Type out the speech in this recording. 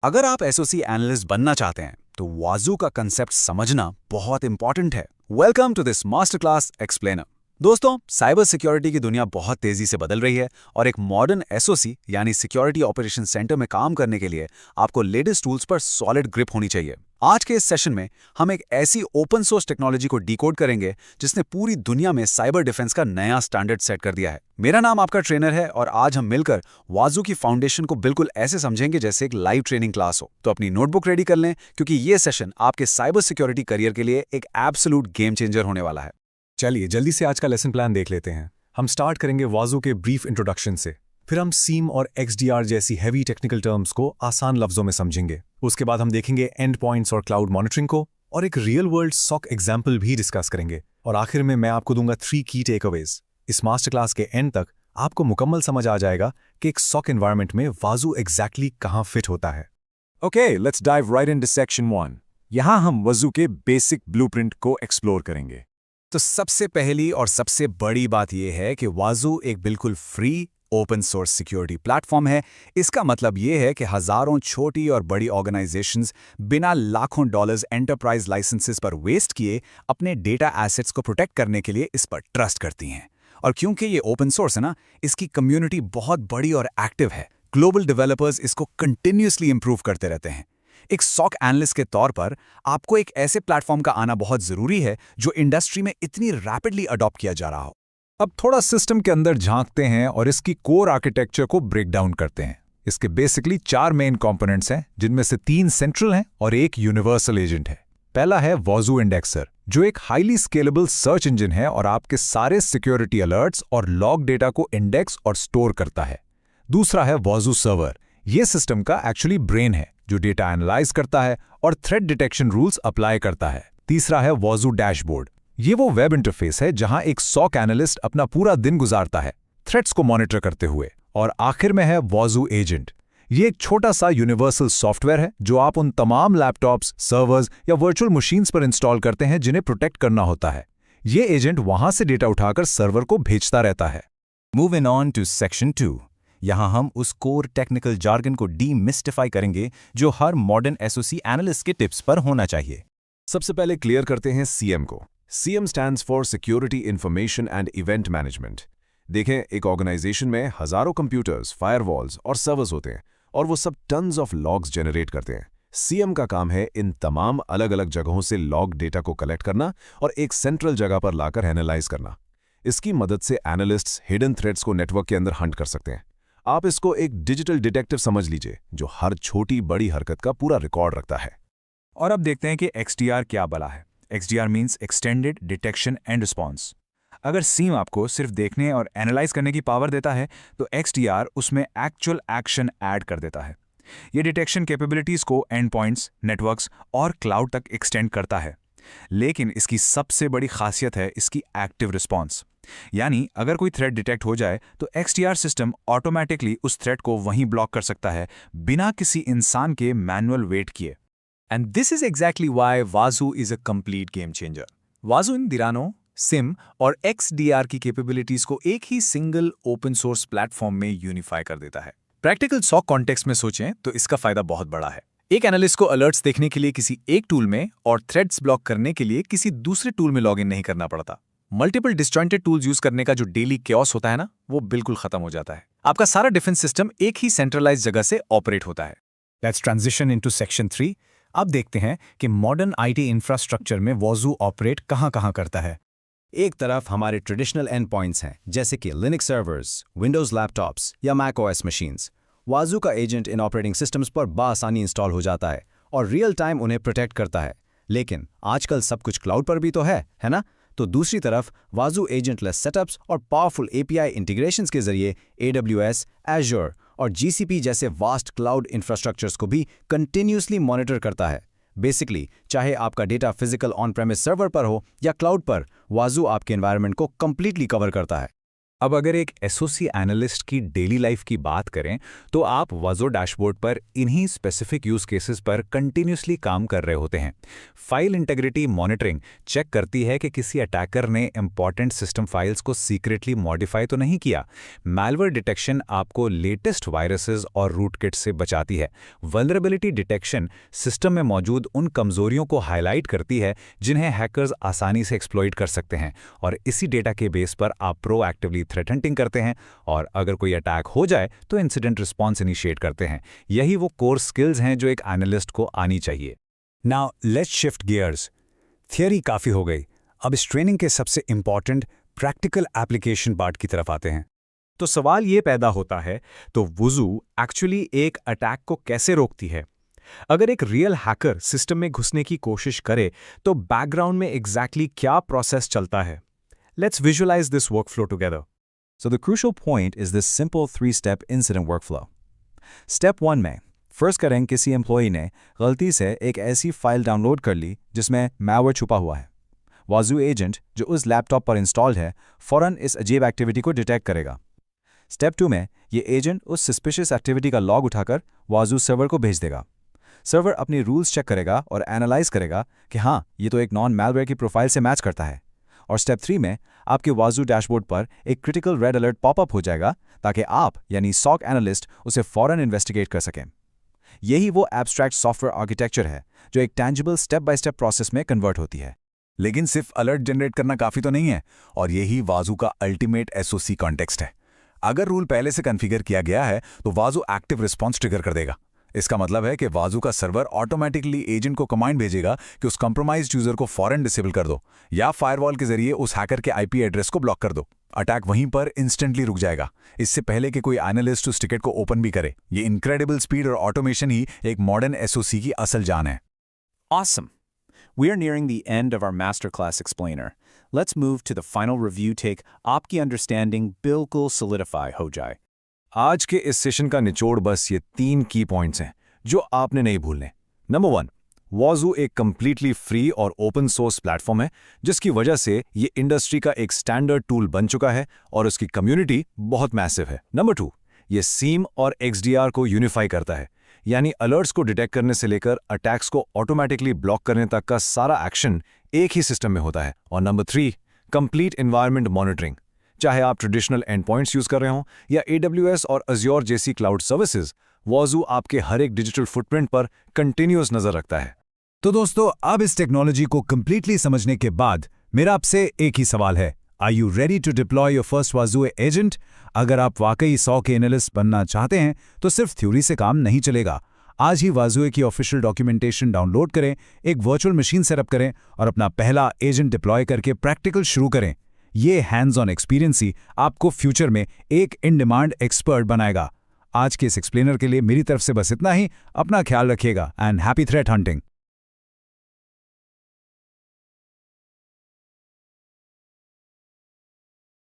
अगर आप SOC analyst बनना चाहते हैं तो वाजू का कंसेप्ट समझना बहुत इंपॉर्टेंट है। Welcome to this master class explainer. दोस्तों, साइबर सिक्योरिटी की दुनिया बहुत तेजी से बदल रही है और एक मॉडर्न एसओसी यानी सिक्योरिटी ऑपरेशन सेंटर में काम करने के लिए आपको लेटेस्ट टूल्स पर सॉलिड ग्रिप होनी चाहिए। आज के इस सेशन में हम एक ऐसी ओपन सोर्स टेक्नोलॉजी को डिकोड करेंगे जिसने पूरी दुनिया में साइबर डिफेंस का नया स्टैंडर्ड सेट कर दिया है। मेरा नाम आपका ट्रेनर है और आज हम मिलकर वाजू की फाउंडेशन को बिल्कुल ऐसे समझेंगे जैसे एक लाइव ट्रेनिंग क्लास हो। तो अपनी नोटबुक रेडी कर लें क्योंकि ये सेशन आपके साइबर सिक्योरिटी करियर के लिए एक एब्सोल्यूट गेम चेंजर होने वाला है। चलिए जल्दी से आज का लेसन प्लान देख लेते हैं। हम स्टार्ट करेंगे वाजू के ब्रीफ इंट्रोडक्शन से, फिर हम सीम और XDR जैसी हैवी टेक्निकल टर्म्स को आसान लफ्जों में समझेंगे। उसके बाद हम देखेंगे एंड पॉइंट्स और क्लाउड मॉनिटरिंग को और एक रियल वर्ल्ड सॉक एग्जाम्पल भी डिस्कस करेंगे। और आखिर में मैं आपको दूंगा 3 की टेकअवेज। इस मास्टर क्लास के एंड तक आपको मुकम्मल समझ आ जाएगा कि एक सॉक एनवायरनमेंट में वाजू एग्जैक्टली कहाँ फिट होता है। Okay, let's dive right into section 1। यहाँ हम वाजू के बेसिक ब्लूप्रिंट को एक्सप्लोर करेंगे। तो सबसे पहली और सबसे बड़ी बात यह है कि वाजू एक बिल्कुल free open source security platform है। इसका मतलब यह है कि हजारों छोटी और बड़ी ऑर्गेनाइजेशंस बिना लाखों डॉलर्स एंटरप्राइज लाइसेंसेस पर वेस्ट किए अपने डेटा एसेट्स को प्रोटेक्ट करने के लिए इस पर ट्रस्ट करती हैं। और क्योंकि ये ओपन सोर्स है ना, इसकी कम्युनिटी बहुत बड़ी और एक्टिव है। ग्लोबल डेवलपर्स इसको कंटिन्यूसली इंप्रूव करते रहते हैं। एक सॉक एनालिस्ट के तौर पर आपको एक ऐसे प्लेटफॉर्म का आना बहुत जरूरी है जो इंडस्ट्री में इतनी रैपिडली अडॉप्ट किया जा रहा हो। अब थोड़ा सिस्टम के अंदर झांकते हैं और इसकी कोर आर्किटेक्चर को ब्रेक डाउन करते हैं। इसके बेसिकली 4 मेन कंपोनेंट्स हैं, जिनमें से 3 सेंट्रल हैं और एक यूनिवर्सल एजेंट है। पहला है वाजू इंडेक्सर, जो एक हाईली स्केलेबल सर्च इंजन है और आपके सारे सिक्योरिटी अलर्ट्स और लॉग डेटा को इंडेक्स और स्टोर करता है। दूसरा है वाजू सर्वर। यह सिस्टम का एक्चुअली ब्रेन है जो डेटा एनालाइज करता है और थ्रेट डिटेक्शन रूल्स अप्लाई करता है। तीसरा है वाजू डैशबोर्ड। ये वो वेब इंटरफेस है जहां एक सॉक एनालिस्ट अपना पूरा दिन गुजारता है थ्रेट्स को मॉनिटर करते हुए। और आखिर में है वाजू एजेंट। ये एक छोटा सा यूनिवर्सल सॉफ्टवेयर है जो आप उन तमाम लैपटॉप्स, सर्वर्स या वर्चुअल मशीन्स पर इंस्टॉल करते हैं जिन्हें प्रोटेक्ट करना होता है। ये एजेंट वहां से डेटा उठाकर सर्वर को भेजता रहता है। Moving on to section 2। यहाँ हम उस कोर टेक्निकल जार्गन को डीमिस्टिफाई करेंगे जो हर मॉडर्न एसओसी एनालिस्ट के टिप्स पर होना चाहिए। सबसे पहले क्लियर करते हैं CM को। CM stands for security information and event management. देखें, एक ऑर्गेनाइजेशन में हजारों कंप्यूटर्स, फायरवॉल्स और सर्वर्स होते हैं और वो सब टन्स ऑफ लॉग्स जनरेट करते हैं। CM का काम है इन तमाम अलग अलग जगहों से लॉग डेटा को कलेक्ट करना और एक सेंट्रल जगह पर लाकर एनालाइज करना। इसकी मदद से एनालिस्ट्स हिडन थ्रेट्स को नेटवर्क के अंदर हंट कर सकते हैं। आप इसको एक डिजिटल डिटेक्टिव समझ लीजिए जो हर छोटी बड़ी हरकत का पूरा रिकॉर्ड रखता है। और अब देखते हैं कि XDR क्या बला है। XDR means extended detection and response. अगर सीम आपको सिर्फ देखने और एनालाइज करने की पावर देता है तो XDR उसमें एक्चुअल एक्शन ऐड कर देता है। ये डिटेक्शन कैपेबिलिटीज को एंड पॉइंट्स, नेटवर्क्स और क्लाउड तक एक्सटेंड करता है। लेकिन इसकी सबसे बड़ी खासियत है इसकी एक्टिव रिस्पॉन्स। यानी अगर कोई थ्रेट डिटेक्ट हो जाए तो XDR सिस्टम ऑटोमेटिकली उस थ्रेट को वहीं ब्लॉक कर सकता है बिना किसी इंसान के मैनुअल वेट किए। And this is exactly why Vazu is a complete game changer. Vazu in दिरानों, SIM और XDR की कैपेबिलिटीज को एक ही सिंगल ओपन सोर्स प्लेटफॉर्म में यूनिफाई कर देता है। प्रैक्टिकल सॉक कॉन्टेक्स्ट में सोचें तो इसका फायदा बहुत बड़ा है। एक एनालिस्ट को अलर्ट्स देखने के लिए किसी एक टूल में और थ्रेड्स ब्लॉक करने के लिए किसी दूसरे टूल में लॉगिन नहीं करना पड़ता। मल्टीपल डिस्जॉइंटेड टूल्स यूज करने का जो डेली केओस होता है ना, वो बिल्कुल खत्म हो जाता है। आपका सारा डिफेंस सिस्टम एक ही सेंट्रलाइज जगह से ऑपरेट होता है। Let's transition into section 3। अब देखते हैं कि मॉडर्न IT इंफ्रास्ट्रक्चर में वाजू ऑपरेट कहां करता है। एक तरफ हमारे ट्रेडिशनल एंड पॉइंट्स हैं जैसे कि लिनक्स सर्वर्स, विंडोज़ लैपटॉप्स या मैक OS मशीन्स। वाजू का एजेंट इन ऑपरेटिंग सिस्टम्स पर बासानी इंस्टॉल हो जाता है और रियल टाइम उन्हें प्रोटेक्ट करता है। लेकिन आजकल सब कुछ क्लाउड पर भी तो है ना? तो दूसरी तरफ वाजू एजेंटलेस सेटअप्स और पावरफुल API इंटीग्रेशंस के जरिए AWS, Azure और GCP जैसे वास्ट क्लाउड इंफ्रास्ट्रक्चर्स को भी कंटिन्यूसली मॉनिटर करता है। बेसिकली, चाहे आपका data physical on premise server पर हो या क्लाउड पर, वाजू आपके एनवायरनमेंट को कंप्लीटली कवर करता है। अब अगर एक एसओसी एनालिस्ट की डेली लाइफ की बात करें तो आप वाजो डैशबोर्ड पर इन्हीं स्पेसिफिक यूज केसेस पर कंटिन्यूसली काम कर रहे होते हैं। फाइल इंटीग्रिटी मॉनिटरिंग चेक करती है कि किसी अटैकर ने इंपॉर्टेंट सिस्टम फाइल्स को सीक्रेटली मॉडिफाई तो नहीं किया। मैलवेयर डिटेक्शन आपको लेटेस्ट वायरसेस और रूटकिट से बचाती है। वल्नरेबिलिटी डिटेक्शन सिस्टम में मौजूद उन कमजोरियों को हाईलाइट करती है जिन्हें हैकर्स आसानी से एक्सप्लॉइट कर सकते हैं, और इसी डेटा के बेस पर आप प्रोएक्टिवली थ्रेट हंटिंग करते हैं और अगर कोई अटैक हो जाए तो इंसिडेंट रिस्पॉन्स इनिशिएट करते हैं। यही वो कोर स्किल्स हैं जो एक एनालिस्ट को आनी चाहिए। Now let's shift gears. Theory काफ़ी हो गई, अब इस ट्रेनिंग के सबसे इंपॉर्टेंट प्रैक्टिकल एप्लीकेशन पार्ट की तरफ आते हैं। तो सवाल ये पैदा होता है, तो वुजू एक्चुअली एक अटैक को कैसे रोकती है? अगर एक रियल हैकर सिस्टम में घुसने की कोशिश करे तो बैकग्राउंड में एग्जैक्टली क्या प्रोसेस चलता है? Let's visualise this workflow together. So the crucial point is this simple 3-step incident workflow. Step 1 में फर्स्ट करें किसी एम्प्लॉई ने गलती से एक ऐसी फाइल डाउनलोड कर ली जिसमें मैलवेयर छुपा हुआ है। वाजू एजेंट जो उस लैपटॉप पर इंस्टॉल्ड है फौरन इस अजीब एक्टिविटी को डिटेक्ट करेगा। स्टेप 2 में ये एजेंट उस सस्पिशियस एक्टिविटी का लॉग उठाकर वाजू सर्वर को भेज देगा। सर्वर अपनी रूल्स चेक करेगा और एनालाइज करेगा कि हाँ, ये तो एक नॉन मैलवेयर की प्रोफाइल से मैच करता है। और स्टेप 3 में आपके वाजू डैशबोर्ड पर एक क्रिटिकल रेड अलर्ट पॉपअप हो जाएगा ताकि आप यानी सॉक एनालिस्ट उसे फौरन इन्वेस्टिगेट कर सकें। यही वो एब्स्ट्रैक्ट सॉफ्टवेयर आर्किटेक्चर है जो एक tangible step by step process में कन्वर्ट होती है। लेकिन सिर्फ अलर्ट जनरेट करना काफ़ी तो नहीं है, और यही वाजू का अल्टीमेट एसओसी कॉन्टेक्स्ट है। अगर रूल पहले से कॉन्फ़िगर किया गया है तो वाजू एक्टिव रिस्पॉन्स ट्रिगर कर देगा। इसका मतलब है कि वाजू का सर्वर ऑटोमेटिकली एजेंट को कमांड भेजेगा कि उस कॉम्प्रोमाइज्ड यूजर को फौरन डिसेबल कर दो या फायरवॉल के जरिए उस हैकर के आईपी एड्रेस को ब्लॉक कर दो। अटैक वहीं पर इंस्टेंटली रुक जाएगा, इससे पहले कि कोई एनालिस्ट उस टिकट को ओपन भी करे। ये इनक्रेडिबल स्पीड और ऑटोमेशन ही एक मॉडर्न एसओसी की असल जान है। Awesome. We are nearing the end of our masterclass explainer. Let's move to the final review take. आपकी understanding बिल्कुल solidify हो जाए। आज के इस सेशन का निचोड़ बस ये 3 की पॉइंट्स हैं जो आपने नहीं भूलने। नंबर 1, वाजू एक कंप्लीटली फ्री और ओपन सोर्स प्लेटफॉर्म है जिसकी वजह से ये इंडस्ट्री का एक स्टैंडर्ड टूल बन चुका है और उसकी कम्युनिटी बहुत मैसिव है। नंबर 2, ये सीम और XDR को यूनिफाई करता है, यानी अलर्ट्स को डिटेक्ट करने से लेकर अटैक्स को ऑटोमेटिकली ब्लॉक करने तक का सारा एक्शन एक ही सिस्टम में होता है। और नंबर 3, कंप्लीट एनवायरनमेंट मॉनिटरिंग। चाहे आप ट्रेडिशनल एंड पॉइंट्स यूज कर रहे हों या AWS और Azure जैसी क्लाउड सर्विसेज, वाजू आपके हर एक डिजिटल फुटप्रिंट पर कंटिन्यूअस नजर रखता है। तो दोस्तों, अब इस टेक्नोलॉजी को कंप्लीटली समझने के बाद मेरा आपसे एक ही सवाल है, are you ready to deploy your first Wazuh agent? अगर आप वाकई 100 के एनालिस्ट बनना चाहते हैं तो सिर्फ थ्योरी से काम नहीं चलेगा। आज ही वाजू की ऑफिशियल डॉक्यूमेंटेशन डाउनलोड करें, एक वर्चुअल मशीन सेटअप करें और अपना पहला एजेंट डिप्लॉय करके प्रैक्टिकल शुरू करें। ये हैंड्स ऑन एक्सपीरियंस ही आपको फ्यूचर में एक इन डिमांड एक्सपर्ट बनाएगा। आज के इस एक्सप्लेनर के लिए मेरी तरफ से बस इतना ही। अपना ख्याल रखिएगा एंड हैप्पी थ्रेट हंटिंग।